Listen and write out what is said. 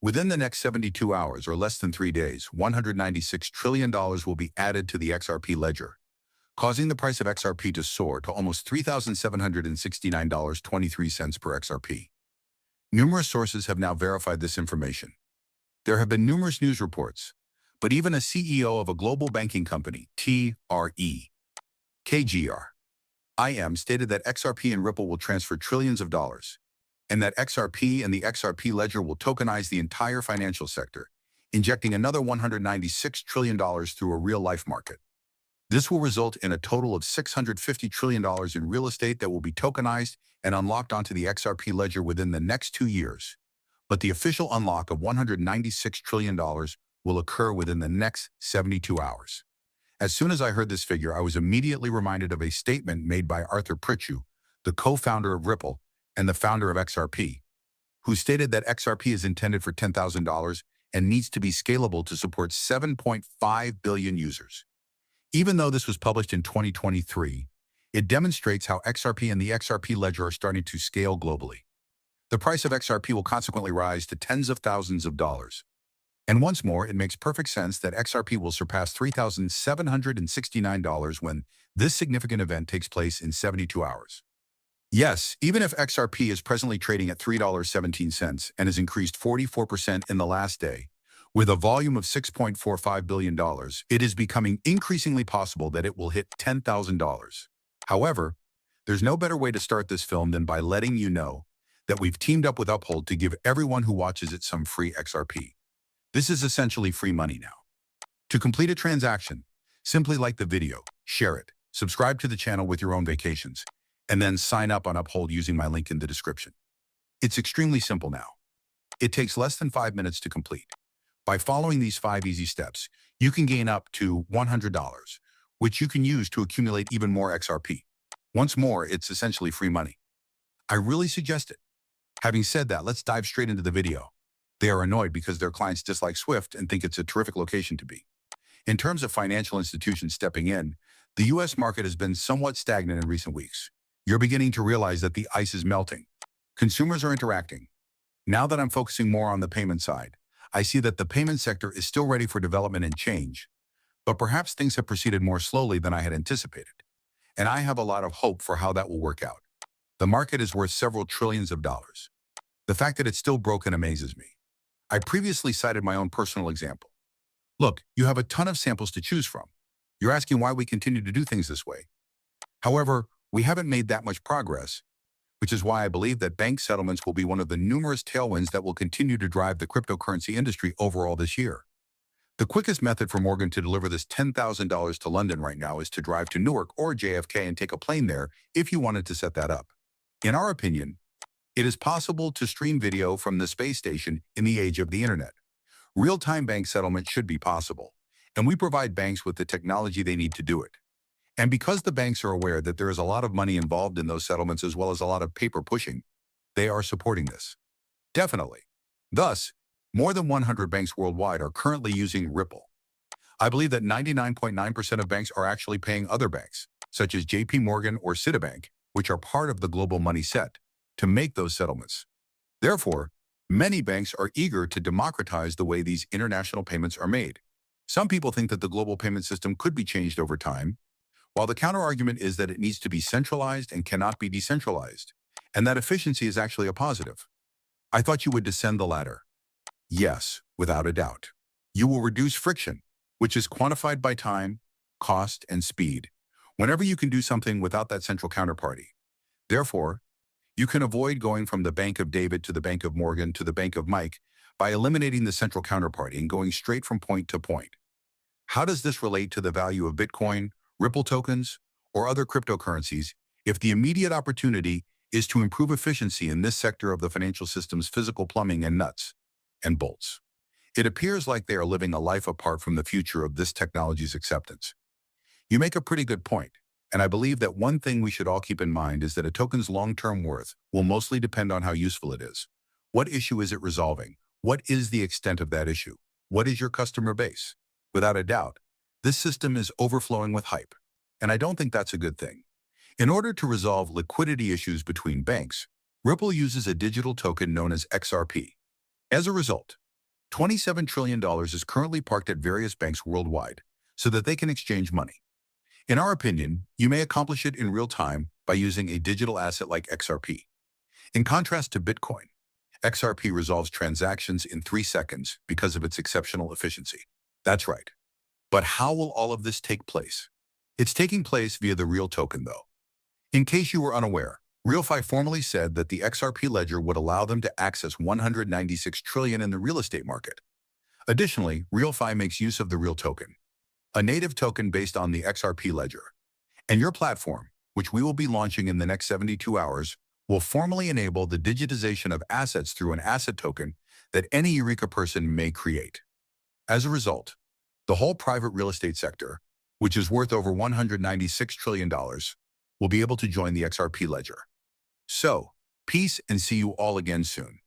Within the next 72 hours, or less than 3 days, $196 trillion will be added to the XRP ledger, causing the price of XRP to soar to almost $3,769.23 per XRP. Numerous sources have now verified this information. There have been numerous news reports, but even a CEO of a global banking company, KGR, stated that XRP and Ripple will transfer trillions of dollars, and that XRP and the XRP ledger will tokenize the entire financial sector, injecting another $196 trillion through a real-life market. This will result in a total of $650 trillion in real estate that will be tokenized and unlocked onto the XRP ledger within the next 2 years. But the official unlock of $196 trillion will occur within the next 72 hours. As soon as I heard this figure, I was immediately reminded of a statement made by Arthur Pritchett, the co-founder of Ripple and the founder of XRP, who stated that XRP is intended for $10,000 and needs to be scalable to support 7.5 billion users. Even though this was published in 2023, it demonstrates how XRP and the XRP ledger are starting to scale globally. The price of XRP will consequently rise to tens of thousands of dollars. And once more, it makes perfect sense that XRP will surpass $3,769 when this significant event takes place in 72 hours. Yes, even if XRP is presently trading at $3.17 and has increased 44% in the last day, with a volume of $6.45 billion, it is becoming increasingly possible that it will hit $10,000. However, there's no better way to start this film than by letting you know that we've teamed up with Uphold to give everyone who watches it some free XRP. This is essentially free money now. To complete a transaction, simply like the video, share it, subscribe to the channel with your own vacations, and then sign up on Uphold using my link in the description. It's extremely simple now. It takes less than 5 minutes to complete. By following these 5 easy steps, you can gain up to $100, which you can use to accumulate even more XRP. Once more, it's essentially free money. I really suggest it. Having said that, let's dive straight into the video. They are annoyed because their clients dislike Swift and think it's a terrific location to be. In terms of financial institutions stepping in, the US market has been somewhat stagnant in recent weeks. You're beginning to realize that the ice is melting. Consumers are interacting. Now that I'm focusing more on the payment side, I see that the payment sector is still ready for development and change, but perhaps things have proceeded more slowly than I had anticipated. And I have a lot of hope for how that will work out. The market is worth several trillions of dollars. The fact that it's still broken amazes me. I previously cited my own personal example. Look, you have a ton of samples to choose from. You're asking why we continue to do things this way. However, we haven't made that much progress, which is why I believe that bank settlements will be one of the numerous tailwinds that will continue to drive the cryptocurrency industry overall this year. The quickest method for Morgan to deliver this $10,000 to London right now is to drive to Newark or JFK and take a plane there if you wanted to set that up. In our opinion, it is possible to stream video from the space station in the age of the internet. Real-time bank settlement should be possible, and we provide banks with the technology they need to do it. And because the banks are aware that there is a lot of money involved in those settlements as well as a lot of paper pushing, they are supporting this. Definitely. Thus, more than 100 banks worldwide are currently using Ripple. I believe that 99.9% of banks are actually paying other banks, such as JP Morgan or Citibank, which are part of the global money set, to make those settlements. Therefore, many banks are eager to democratize the way these international payments are made. Some people think that the global payment system could be changed over time, while the counterargument is that it needs to be centralized and cannot be decentralized, and that efficiency is actually a positive. I thought you would descend the ladder. Yes, without a doubt. You will reduce friction, which is quantified by time, cost, and speed, whenever you can do something without that central counterparty. Therefore, you can avoid going from the Bank of David to the Bank of Morgan to the Bank of Mike by eliminating the central counterparty and going straight from point to point. How does this relate to the value of Bitcoin, Ripple tokens, or other cryptocurrencies if the immediate opportunity is to improve efficiency in this sector of the financial system's physical plumbing and nuts and bolts? It appears like they are living a life apart from the future of this technology's acceptance. You make a pretty good point. And I believe that one thing we should all keep in mind is that a token's long-term worth will mostly depend on how useful it is. What issue is it resolving? What is the extent of that issue? What is your customer base? Without a doubt, this system is overflowing with hype, and I don't think that's a good thing. In order to resolve liquidity issues between banks, Ripple uses a digital token known as XRP. As a result, $27 trillion is currently parked at various banks worldwide so that they can exchange money. In our opinion, you may accomplish it in real time by using a digital asset like XRP. In contrast to Bitcoin, XRP resolves transactions in 3 seconds because of its exceptional efficiency. That's right. But how will all of this take place? It's taking place via the Real token, though. In case you were unaware, RealFi formally said that the XRP ledger would allow them to access 196 trillion in the real estate market. Additionally, RealFi makes use of the Real token, a native token based on the XRP ledger. And your platform, which we will be launching in the next 72 hours, will formally enable the digitization of assets through an asset token that any Eureka person may create. As a result, the whole private real estate sector, which is worth over $196 trillion, will be able to join the XRP ledger. So, peace and see you all again soon.